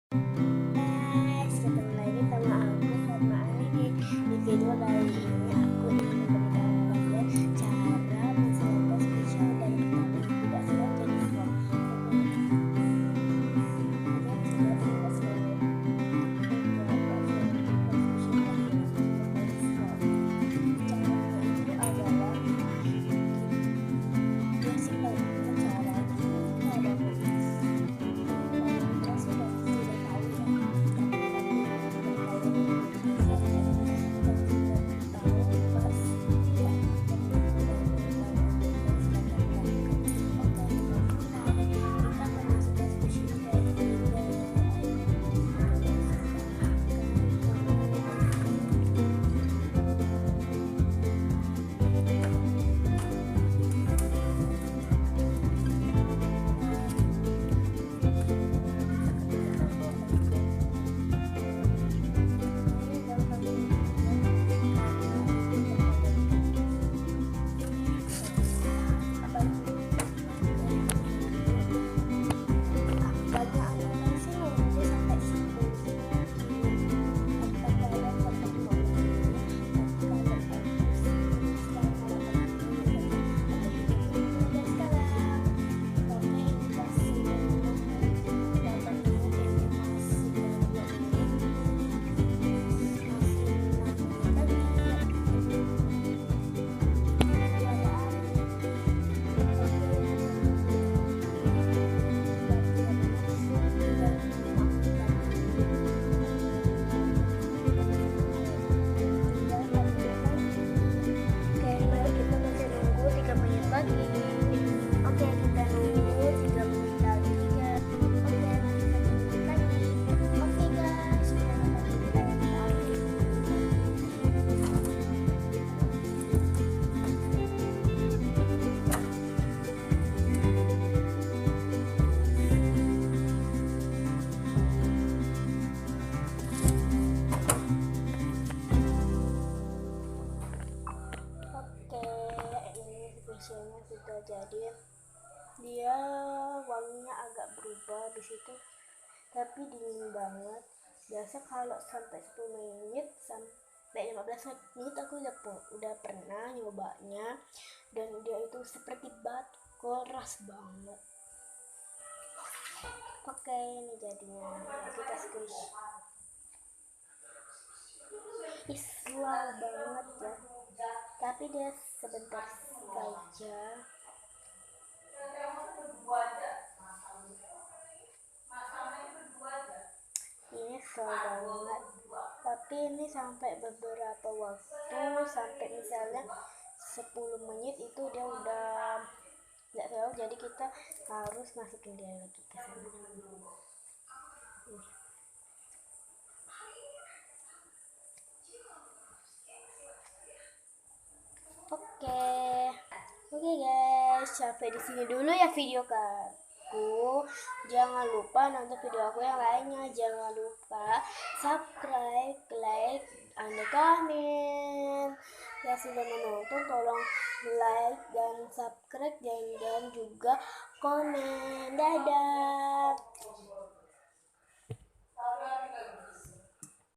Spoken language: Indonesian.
Guys, ketemu lagi sama aku Fatma Ani. Di video kali ini aku ingin memberitahu kalian cara menselebgram spesial dan vitamin tidak sedang jadi vlog. Oke, kita nunggu 3 menit lagi ya. Oke, kita 3 menit lagi. Oke guys, sudah 3 menit lagi. Oke, ini spesialnya sudah jadi. Dia wanginya agak berubah di situ, tapi dingin banget. Biasa kalau sampai 10 menit sampai 15 menit aku udah pernah nyobanya, dan dia itu seperti batu keras banget. Oke, ini jadinya. Kita squish. Slow banget ya, tapi dia sebentar saja. Ini slow banget, tapi ini sampai beberapa waktu, sampai misalnya 10 menit itu dia udah nggak tahu, jadi kita harus masukin dia lagi ke sana. Oke guys, sampai di sini dulu ya video aku. Jangan lupa nonton video aku yang lainnya. Jangan lupa subscribe, like, and comment. Yang sudah menonton tolong like dan subscribe, dan juga komen. Dadah.